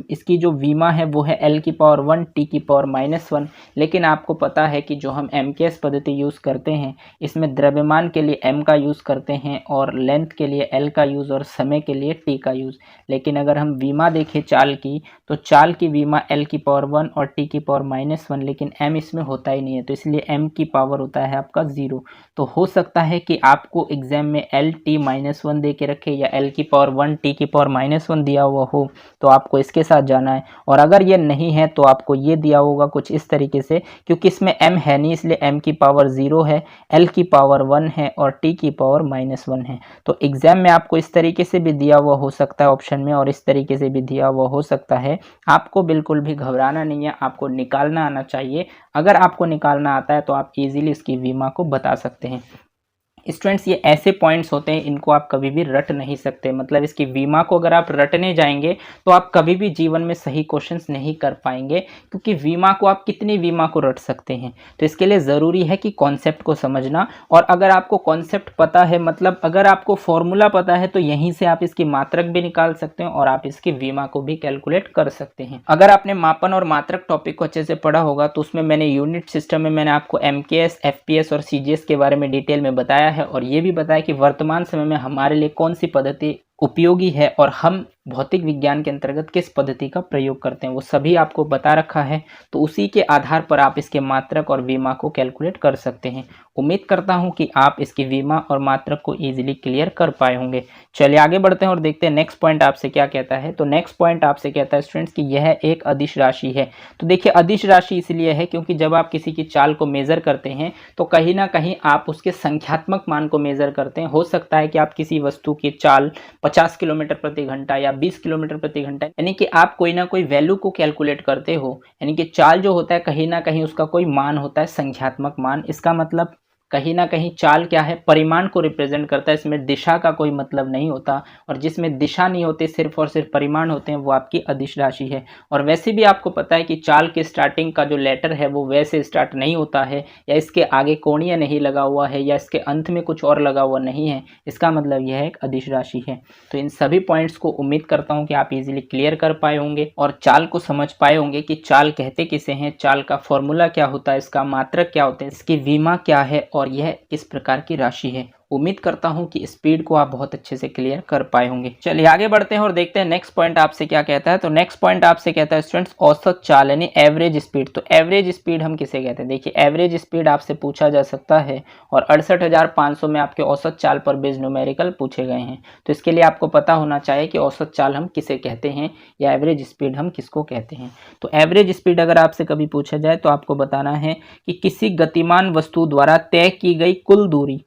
इसकी जो वीमा है वो है l की पावर 1 t की पावर -1। लेकिन आपको पता है कि जो हम MKS पद्धति यूज़ करते हैं इसमें द्रव्यमान के लिए m का यूज़ करते हैं और लेंथ के लिए l का यूज़ और समय के लिए t का यूज़। लेकिन अगर हम वीमा देखें चाल की तो चाल की वीमा l की पावर 1 और t की पावर -1, लेकिन m इसमें होता ही नहीं है तो इसलिए m की पावर होता है आपका 0। तो हो सकता है कि आपको एग्जाम में l t -1 दे के रखे या l की पावर 1 t की पावर -1 दिया हुआ हो तो आपको इसके साथ जाना है। और अगर ये नहीं है तो आपको ये दिया होगा कुछ इस तरीके से, क्योंकि इसमें m है नहीं इसलिए m की पावर 0 है, l की पावर 1 है और t की पावर -1 है। तो एग्जाम में आपको इस तरीके से भी दिया हुआ हो सकता है ऑप्शन में और इस तरीके से भी दिया हुआ हो सकता है। आपको बिल्कुल भी घबराना नहीं है, आपको निकालना आना चाहिए। अगर आपको निकालना आता है तो आप इजीली इसकी वीमा को बता सकते हैं। स्टूडेंट्स ये ऐसे पॉइंट्स होते हैं इनको आप कभी भी रट नहीं सकते, मतलब इसकी वीमा को अगर आप रटने जाएंगे तो आप कभी भी जीवन में सही क्वेश्चंस नहीं कर पाएंगे, क्योंकि वीमा को आप कितनी वीमा को रट सकते हैं। तो इसके लिए ज़रूरी है कि कॉन्सेप्ट को समझना, और अगर आपको कॉन्सेप्ट पता है, मतलब अगर आपको फॉर्मूला पता है तो यहीं से आप इसकी मात्रक भी निकाल सकते हैं और आप इसकी वीमा को भी कैलकुलेट कर सकते हैं। अगर आपने मापन और मात्रक टॉपिक को अच्छे से पढ़ा होगा तो उसमें मैंने यूनिट सिस्टम में मैंने आपको MKS, FPS और CGS के बारे में डिटेल में बताया है और ये भी बताया कि वर्तमान समय में हमारे लिए कौन सी पद्धति उपयोगी है और हम भौतिक विज्ञान के अंतर्गत किस पद्धति का प्रयोग करते हैं, वो सभी आपको बता रखा है। तो उसी के आधार पर आप इसके मात्रक और वीमा को कैलकुलेट कर सकते हैं। उम्मीद करता हूं कि आप इसकी वीमा और मात्रक को इजीली क्लियर कर पाए होंगे। चलिए आगे बढ़ते हैं और देखते हैं नेक्स्ट पॉइंट आपसे क्या कहता है। तो नेक्स्ट पॉइंट आपसे कहता है स्टूडेंट्स कि यह एक अदिश राशि है। तो देखिए अदिश राशि इसलिए है क्योंकि जब आप किसी की चाल को मेज़र करते हैं तो कहीं ना कहीं आप उसके संख्यात्मक मान को मेज़र करते हैं। हो सकता है कि आप किसी वस्तु की चाल 50 किलोमीटर प्रति घंटा या 20 किलोमीटर प्रति घंटा, यानी कि आप कोई ना कोई वैल्यू को कैलकुलेट करते हो, यानी कि चाल जो होता है कहीं ना कहीं उसका कोई मान होता है, संख्यात्मक मान। इसका मतलब कहीं ना कहीं चाल क्या है, परिमाण को रिप्रेजेंट करता है, इसमें दिशा का कोई मतलब नहीं होता, और जिसमें दिशा नहीं होती सिर्फ और सिर्फ परिमाण होते हैं वो आपकी अदिश राशि है। और वैसे भी आपको पता है कि चाल के स्टार्टिंग का जो लेटर है वो वैसे स्टार्ट नहीं होता है, या इसके आगे कोणीय नहीं लगा हुआ है, या इसके अंत में कुछ और लगा हुआ नहीं है, इसका मतलब यह एक अदिश राशि है। तो इन सभी पॉइंट्स को उम्मीद करता हूँ कि आप इजीली क्लियर कर पाए होंगे और चाल को समझ पाए होंगे कि चाल कहते किसे हैं, चाल का फॉर्मूला क्या होता है, इसका मात्रक क्या होता है, इसकी वीमा क्या है और यह किस प्रकार की राशि है। उम्मीद करता हूं कि स्पीड को आप बहुत अच्छे से क्लियर कर पाए होंगे। चलिए आगे बढ़ते हैं और देखते हैं नेक्स्ट पॉइंट आपसे क्या कहता है। तो नेक्स्ट पॉइंट आपसे कहता है स्टूडेंट्स औसत चाल यानी एवरेज स्पीड। तो एवरेज स्पीड हम किसे कहते हैं? देखिए एवरेज स्पीड आपसे पूछा जा सकता है और 68,500 में आपके औसत चाल पर बेस्ड न्यूमेरिकल पूछे गए हैं। तो इसके लिए आपको पता होना चाहिए कि औसत चाल हम किसे कहते हैं या एवरेज स्पीड हम किसको कहते हैं। तो एवरेज स्पीड अगर आपसे कभी पूछा जाए तो आपको बताना है कि किसी गतिमान वस्तु द्वारा तय की गई कुल दूरी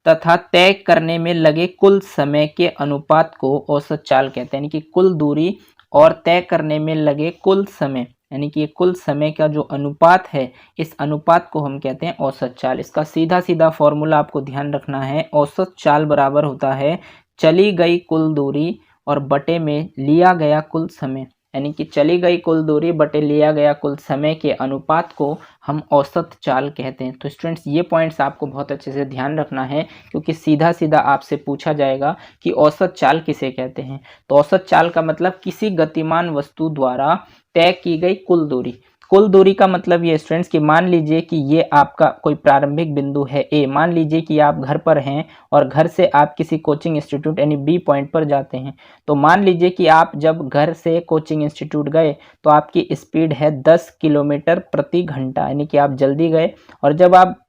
तथा तय करने में लगे कुल समय के अनुपात को औसत चाल कहते हैं। यानी कि कुल दूरी और तय करने में लगे कुल समय, यानी कि कुल समय का जो अनुपात है, इस अनुपात को हम कहते हैं औसत चाल। इसका सीधा सीधा फॉर्मूला आपको ध्यान रखना है। औसत चाल बराबर होता है चली गई कुल दूरी और बटे में लिया गया कुल समय, यानी कि चली गई कुल दूरी बटे लिया गया कुल समय के अनुपात को हम औसत चाल कहते हैं। तो स्टूडेंट्स ये पॉइंट्स आपको बहुत अच्छे से ध्यान रखना है, क्योंकि सीधा सीधा आपसे पूछा जाएगा कि औसत चाल किसे कहते हैं। तो औसत चाल का मतलब किसी गतिमान वस्तु द्वारा तय की गई कुल दूरी। कुल दूरी का मतलब ये स्टूडेंट्स कि मान लीजिए कि ये आपका कोई प्रारंभिक बिंदु है ए, मान लीजिए कि आप घर पर हैं और घर से आप किसी कोचिंग इंस्टीट्यूट यानी बी पॉइंट पर जाते हैं। तो मान लीजिए कि आप जब घर से कोचिंग इंस्टीट्यूट गए तो आपकी स्पीड है 10 किलोमीटर प्रति घंटा, यानी कि आप जल्दी गए। और जब आप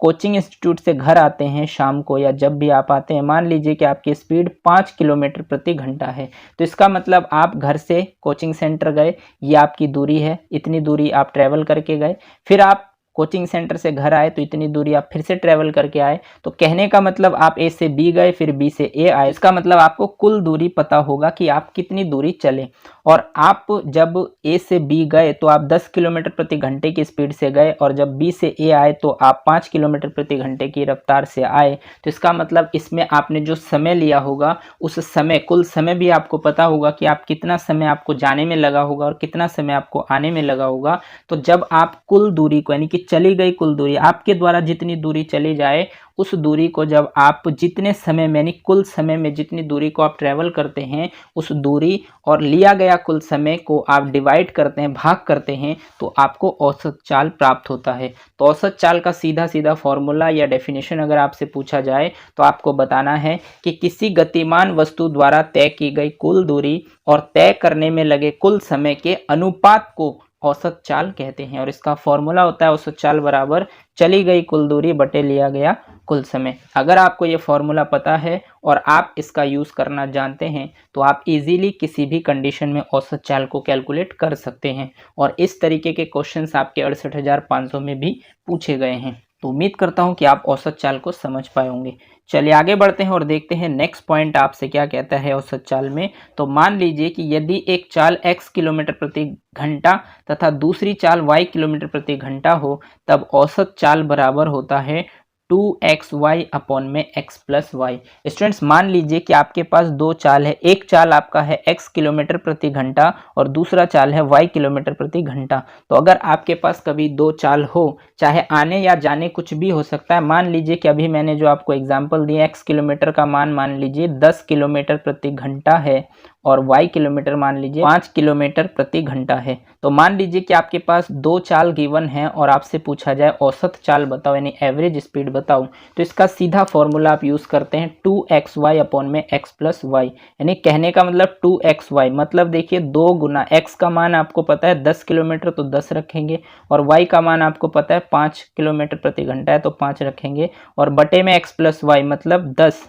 कोचिंग इंस्टीट्यूट से घर आते हैं शाम को या जब भी आप आते हैं, मान लीजिए कि आपकी स्पीड 5 किलोमीटर प्रति घंटा है। तो इसका मतलब आप घर से कोचिंग सेंटर गए, ये आपकी दूरी है, इतनी दूरी आप ट्रैवल करके गए। फिर आप कोचिंग सेंटर से घर आए तो इतनी दूरी आप फिर से ट्रैवल करके आए। तो कहने का मतलब आप ए से बी गए, फिर बी से ए आए। इसका मतलब आपको कुल दूरी पता होगा कि आप कितनी दूरी चले। और आप जब ए से बी गए तो आप 10 किलोमीटर प्रति घंटे की स्पीड से गए, और जब बी से ए आए तो आप 5 किलोमीटर प्रति घंटे की रफ्तार से आए। तो इसका मतलब इसमें आपने जो समय लिया होगा उस समय, कुल समय भी आपको पता होगा कि आप कितना समय आपको जाने में लगा होगा और कितना समय आपको आने में लगा होगा। तो जब आप कुल दूरी को, यानी कि चली गई कुल दूरी, आपके द्वारा जितनी दूरी चली जाए उस दूरी को जब आप जितने समय में, यानी कुल समय में जितनी दूरी को आप ट्रैवल करते हैं, उस दूरी और लिया गया कुल समय को आप डिवाइड करते हैं, भाग करते हैं, तो आपको औसत चाल प्राप्त होता है। तो औसत चाल का सीधा सीधा फॉर्मूला या डेफिनेशन अगर आपसे पूछा जाए तो आपको बताना है कि किसी गतिमान वस्तु द्वारा तय की गई कुल दूरी और तय करने में लगे कुल समय के अनुपात को औसत चाल कहते हैं। और इसका फॉर्मूला होता है औसत चाल बराबर चली गई कुल दूरी बटे लिया गया कुल समय। अगर आपको ये फॉर्मूला पता है और आप इसका यूज़ करना जानते हैं तो आप इजीली किसी भी कंडीशन में औसत चाल को कैलकुलेट कर सकते हैं। और इस तरीके के क्वेश्चंस आपके 68,500 में भी पूछे गए हैं। तो उम्मीद करता हूं कि आप औसत चाल को समझ पाए होंगे। चलिए आगे बढ़ते हैं और देखते हैं नेक्स्ट पॉइंट आपसे क्या कहता है औसत चाल में। तो मान लीजिए कि यदि एक चाल x किलोमीटर प्रति घंटा तथा दूसरी चाल y किलोमीटर प्रति घंटा हो, तब औसत चाल बराबर होता है 2xy अपॉन में x प्लस वाई। स्टूडेंट्स मान लीजिए कि आपके पास दो चाल है, एक चाल आपका है x किलोमीटर प्रति घंटा और दूसरा चाल है y किलोमीटर प्रति घंटा। तो अगर आपके पास कभी दो चाल हो, चाहे आने या जाने कुछ भी हो सकता है। मान लीजिए कि अभी मैंने जो आपको एग्जांपल दिया, x किलोमीटर का मान लीजिए 10 किलोमीटर प्रति घंटा है और y किलोमीटर मान लीजिए 5 किलोमीटर प्रति घंटा है। तो मान लीजिए कि आपके पास दो चाल गिवन है और आपसे पूछा जाए औसत चाल बताओ, यानी एवरेज स्पीड बताओ। तो इसका सीधा फॉर्मूला आप यूज करते हैं 2xy अपॉन में x प्लस वाई, यानी कहने का मतलब 2xy मतलब देखिए 2 गुना x का मान आपको पता है 10 किलोमीटर तो 10 रखेंगे, और y का मान आपको पता है 5 किलोमीटर प्रति घंटा है तो 5 रखेंगे, और बटे में x प्लस वाई मतलब 10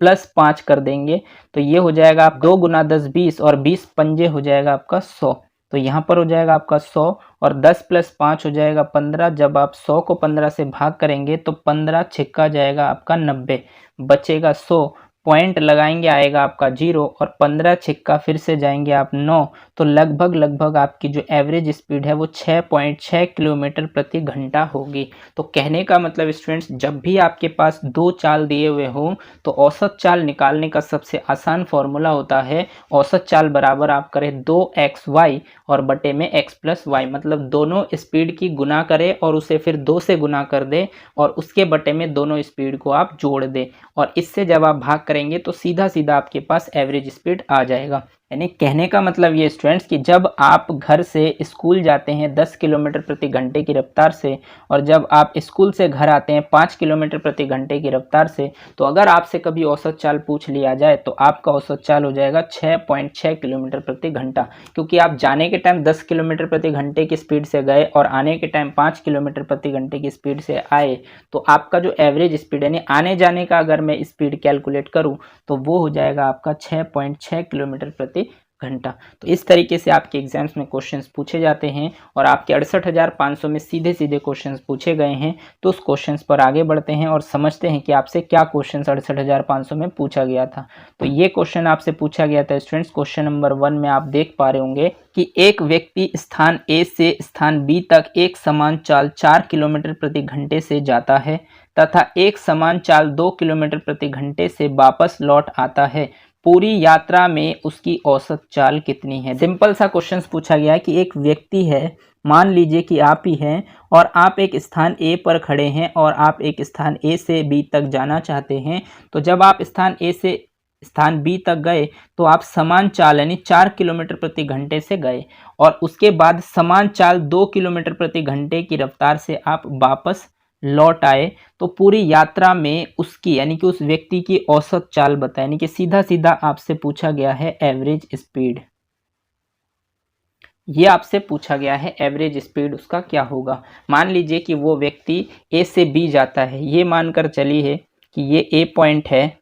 प्लस 5 कर देंगे। तो ये हो जाएगा आप 2 गुना 10 20 और 20 पंजे हो जाएगा आपका 100। तो यहाँ पर हो जाएगा आपका 100 और 10 प्लस 5 हो जाएगा 15। जब आप 100 को 15 से भाग करेंगे तो 15 छिक्का जाएगा आपका 90, बचेगा 100, पॉइंट लगाएंगे आएगा आपका 0 और 15 छिक्का फिर से जाएंगे आप 9। तो लगभग आपकी जो एवरेज स्पीड है वो 6.6 किलोमीटर प्रति घंटा होगी। तो कहने का मतलब स्टूडेंट्स, जब भी आपके पास दो चाल दिए हुए हों तो औसत चाल निकालने का सबसे आसान फॉर्मूला होता है औसत चाल बराबर आप करें 2xy और बटे में x प्लस वाई, मतलब दोनों स्पीड की गुना करें और उसे फिर 2 से गुना कर दे और उसके बटे में दोनों स्पीड को आप जोड़ दें, और इससे जब आप भाग करेंगे तो सीधा सीधा आपके पास एवरेज स्पीड आ जाएगा। यानी कहने का मतलब ये स्टूडेंट्स कि जब आप घर से स्कूल जाते हैं 10 किलोमीटर प्रति घंटे की रफ्तार से और जब आप स्कूल से घर आते हैं 5 किलोमीटर प्रति घंटे की रफ्तार से, तो अगर आपसे कभी औसत चाल पूछ लिया जाए तो आपका औसत चाल हो जाएगा 6.6 किलोमीटर प्रति घंटा, क्योंकि आप जाने के टाइम 10 किलोमीटर प्रति घंटे की स्पीड से गए और आने के टाइम 5 किलोमीटर प्रति घंटे की स्पीड से आए, तो आपका जो एवरेज स्पीड यानी आने जाने का अगर मैं स्पीड कैलकुलेट करूँ तो वो हो जाएगा आपका 6.6 किलोमीटर प्रति घंटा। तो इस तरीके से आपके एग्जाम्स में क्वेश्चंस पूछे जाते हैं और आपके 68,500 में सीधे सीधे क्वेश्चंस पूछे गए हैं। तो उस क्वेश्चंस पर आगे बढ़ते हैं और समझते हैं कि आपसे क्या क्वेश्चंस 68,500 में पूछा गया था। तो ये क्वेश्चन आपसे पूछा गया था स्टूडेंट्स, क्वेश्चन नंबर 1 में आप देख पा रहे होंगे कि एक व्यक्ति स्थान ए से स्थान बी तक एक समान चाल 4 किलोमीटर प्रति घंटे से जाता है तथा एक समान चाल 2 किलोमीटर प्रति घंटे से वापस लौट आता है। पूरी यात्रा में उसकी औसत चाल कितनी है। सिंपल सा क्वेश्चन पूछा गया है कि एक व्यक्ति है, मान लीजिए कि आप ही हैं और आप एक स्थान ए पर खड़े हैं और आप एक स्थान ए से बी तक जाना चाहते हैं। तो जब आप स्थान ए से स्थान बी तक गए तो आप समान चाल यानी 4 किलोमीटर प्रति घंटे से गए और उसके बाद समान चाल 2 किलोमीटर प्रति घंटे की रफ्तार से आप वापस लौट आए। तो पूरी यात्रा में उसकी यानी कि उस व्यक्ति की औसत चाल बताएं, यानी कि सीधा सीधा आपसे पूछा गया है एवरेज स्पीड। ये आपसे पूछा गया है एवरेज स्पीड उसका क्या होगा। मान लीजिए कि वो व्यक्ति ए से बी जाता है, ये मानकर चलिए कि ये ए पॉइंट है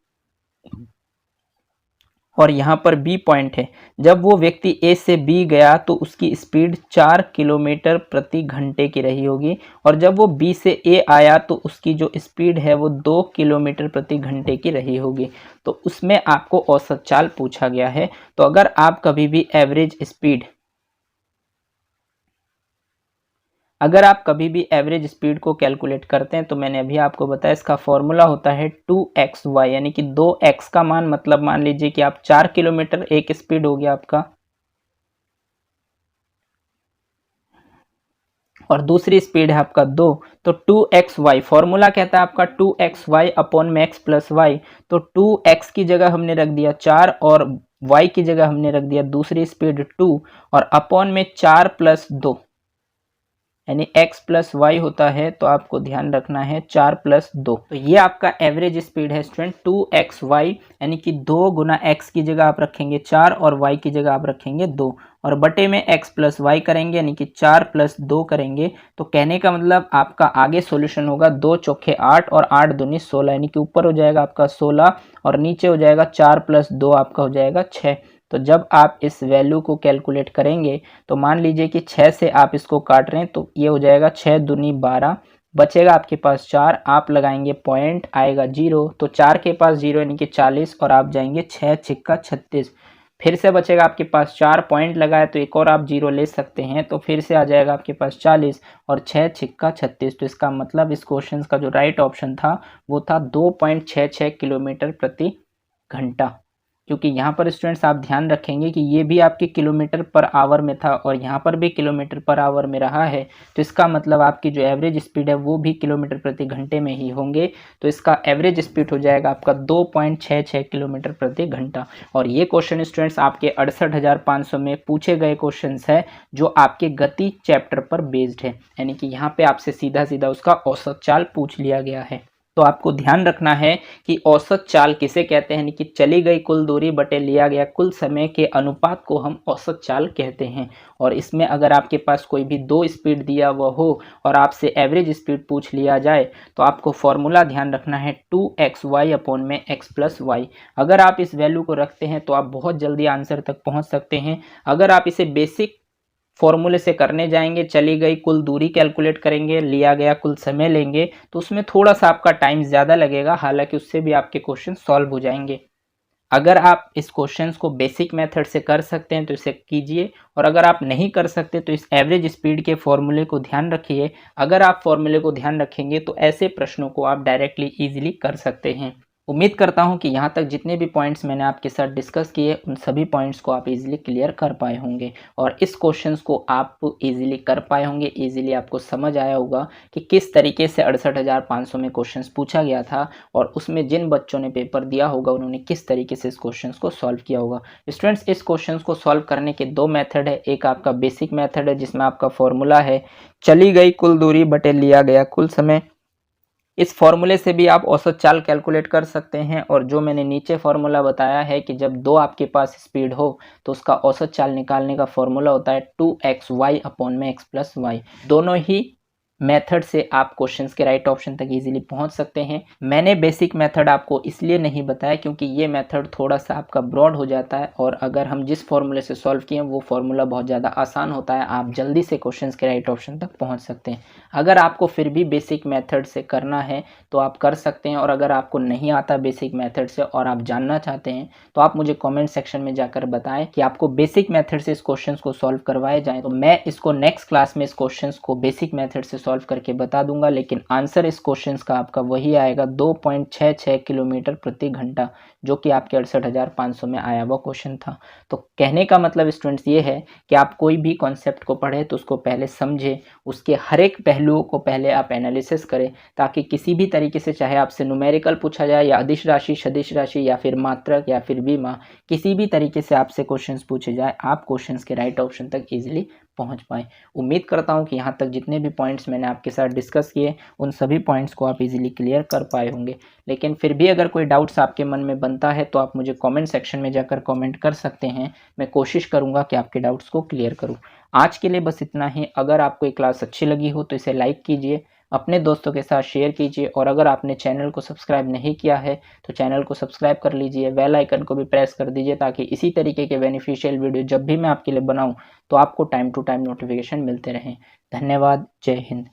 और यहाँ पर बी पॉइंट है। जब वो व्यक्ति ए से बी गया तो उसकी स्पीड 4 किलोमीटर प्रति घंटे की रही होगी और जब वो बी से ए आया तो उसकी जो स्पीड है वो 2 किलोमीटर प्रति घंटे की रही होगी। तो उसमें आपको औसत चाल पूछा गया है। तो अगर आप कभी भी एवरेज स्पीड को कैलकुलेट करते हैं तो मैंने अभी आपको बताया इसका फॉर्मूला होता है 2xy, यानी कि 2x का मान मतलब मान लीजिए कि आप 4 किलोमीटर एक स्पीड हो गया आपका और दूसरी स्पीड है आपका 2, तो 2xy फॉर्मूला कहता है आपका 2xy अपॉन में x प्लस वाई। तो 2x की जगह हमने रख दिया 4 और y की जगह हमने रख दिया दूसरी स्पीड 2 और अपॉन में 4 प्लस 2 यानी x प्लस वाई होता है। तो आपको ध्यान रखना है 4 प्लस 2। तो ये आपका एवरेज स्पीड है स्टूडेंट 2xy, यानी कि 2 गुना x की जगह आप रखेंगे 4 और y की जगह आप रखेंगे 2 और बटे में x प्लस वाई करेंगे यानी कि 4 प्लस 2 करेंगे। तो कहने का मतलब आपका आगे सॉल्यूशन होगा 2 चौके 8 और 8 दूनी 16, यानी कि ऊपर हो जाएगा आपका 16 और नीचे हो जाएगा 4 प्लस 2 आपका हो जाएगा 6। तो जब आप इस वैल्यू को कैलकुलेट करेंगे तो मान लीजिए कि 6 से आप इसको काट रहे हैं तो ये हो जाएगा 6 दूनी 12, बचेगा आपके पास 4, आप लगाएंगे पॉइंट आएगा 0, तो 4 के पास 0 यानी कि 40 और आप जाएंगे 6 छिक्का 36, फिर से बचेगा आपके पास 4 पॉइंट लगाए तो एक और आप 0 ले सकते हैं तो फिर से आ जाएगा आपके पास 40 और 6 छिक्का 36। तो इसका मतलब इस क्वेश्चन का जो राइट ऑप्शन था वो था 2.66 किलोमीटर प्रति घंटा। क्योंकि यहाँ पर स्टूडेंट्स आप ध्यान रखेंगे कि ये भी आपके किलोमीटर पर आवर में था और यहाँ पर भी किलोमीटर पर आवर में रहा है, तो इसका मतलब आपकी जो एवरेज स्पीड है वो भी किलोमीटर प्रति घंटे में ही होंगे। तो इसका एवरेज स्पीड हो जाएगा आपका 2.66 किलोमीटर प्रति घंटा। और ये क्वेश्चन स्टूडेंट्स आपके 68,500 में पूछे गए क्वेश्चन है जो आपके गति चैप्टर पर बेस्ड है, यानी कि यहाँ पे आपसे सीधा सीधा उसका औसत चाल पूछ लिया गया है। तो आपको ध्यान रखना है कि औसत चाल किसे कहते हैं, यानी कि चली गई कुल दूरी बटे लिया गया कुल समय के अनुपात को हम औसत चाल कहते हैं। और इसमें अगर आपके पास कोई भी 2 स्पीड दिया हुआ हो और आपसे एवरेज स्पीड पूछ लिया जाए तो आपको फॉर्मूला ध्यान रखना है 2xy अपॉन में x प्लस वाई। अगर आप इस वैल्यू को रखते हैं तो आप बहुत जल्दी आंसर तक पहुँच सकते हैं। अगर आप इसे बेसिक फॉर्मूले से करने जाएंगे, चली गई कुल दूरी कैलकुलेट करेंगे, लिया गया कुल समय लेंगे, तो उसमें थोड़ा सा आपका टाइम ज़्यादा लगेगा, हालांकि उससे भी आपके क्वेश्चन सॉल्व हो जाएंगे। अगर आप इस क्वेश्चन को बेसिक मेथड से कर सकते हैं तो इसे कीजिए और अगर आप नहीं कर सकते तो इस एवरेज स्पीड के फॉर्मूले को ध्यान रखिए। अगर आप फॉर्मूले को ध्यान रखेंगे तो ऐसे प्रश्नों को आप डायरेक्टली ईजिली कर सकते हैं। उम्मीद करता हूँ कि यहाँ तक जितने भी पॉइंट्स मैंने आपके साथ डिस्कस किए उन सभी पॉइंट्स को आप इजीली क्लियर कर पाए होंगे और इस क्वेश्चंस को आप इजीली कर पाए होंगे, इजीली आपको समझ आया होगा कि किस तरीके से 68,500 में क्वेश्चंस पूछा गया था और उसमें जिन बच्चों ने पेपर दिया होगा उन्होंने किस तरीके से इस क्वेश्चंस को सॉल्व किया होगा। स्टूडेंट्स, इस क्वेश्चंस को सॉल्व करने के दो मेथड है। एक आपका बेसिक मेथड है जिसमें आपका फॉर्मूला है चली गई कुल दूरी बटे लिया गया कुल समय। इस फॉर्मूले से भी आप औसत चाल कैलकुलेट कर सकते हैं और जो मैंने नीचे फॉर्मूला बताया है कि जब दो आपके पास स्पीड हो तो उसका औसत चाल निकालने का फॉर्मूला होता है 2xy अपॉन में x प्लस वाई। दोनों ही मेथड से आप क्वेश्चंस के राइट ऑप्शन तक इजीली पहुंच सकते हैं। मैंने बेसिक मेथड आपको इसलिए नहीं बताया क्योंकि ये मेथड थोड़ा सा आपका ब्रॉड हो जाता है और अगर हम जिस फॉर्मूले से सॉल्व किए वो फॉर्मूला बहुत ज़्यादा आसान होता है, आप जल्दी से क्वेश्चंस के राइट ऑप्शन तक पहुंच सकते हैं। अगर आपको फिर भी बेसिक मेथड से करना है तो आप कर सकते हैं और अगर आपको नहीं आता बेसिक मेथड से और आप जानना चाहते हैं तो आप मुझे कॉमेंट सेक्शन में जाकर बताएं कि आपको बेसिक मेथड से इस क्वेश्चन को सॉल्व करवाए जाए, तो मैं इसको नेक्स्ट क्लास में इस क्वेश्चन को बेसिक मेथड से सॉल्व करके बता दूंगा। लेकिन आंसर इस क्वेश्चन का आपका वही आएगा 2.66 किलोमीटर प्रति घंटा, जो कि आपके 68,500 में आया हुआ क्वेश्चन था। तो कहने का मतलब स्टूडेंट्स ये है कि आप कोई भी कॉन्सेप्ट को पढ़े तो उसको पहले समझे, उसके हर एक पहलुओं को पहले आप एनालिसिस करें ताकि किसी भी तरीके से चाहे आपसे न्यूमेरिकल पूछा जाए या अदिश राशि, सदिश राशि या फिर मात्रक या फिर विमा, किसी भी तरीके से आपसे क्वेश्चंस पूछे जाए आप क्वेश्चंस के राइट ऑप्शन तक इजीली पहुंच पाएँ। उम्मीद करता हूं कि यहां तक जितने भी पॉइंट्स मैंने आपके साथ डिस्कस किए उन सभी पॉइंट्स को आप इजीली क्लियर कर पाए होंगे। लेकिन फिर भी अगर कोई डाउट्स आपके मन में बनता है तो आप मुझे कमेंट सेक्शन में जाकर कमेंट कर सकते हैं। मैं कोशिश करूंगा कि आपके डाउट्स को क्लियर करूं। आज के लिए बस इतना ही। अगर आपको ये क्लास अच्छी लगी हो तो इसे लाइक कीजिए, अपने दोस्तों के साथ शेयर कीजिए और अगर आपने चैनल को सब्सक्राइब नहीं किया है तो चैनल को सब्सक्राइब कर लीजिए, बेल आइकन को भी प्रेस कर दीजिए ताकि इसी तरीके के बेनिफिशियल वीडियो जब भी मैं आपके लिए बनाऊं तो आपको टाइम टू टाइम नोटिफिकेशन मिलते रहें। धन्यवाद। जय हिंद।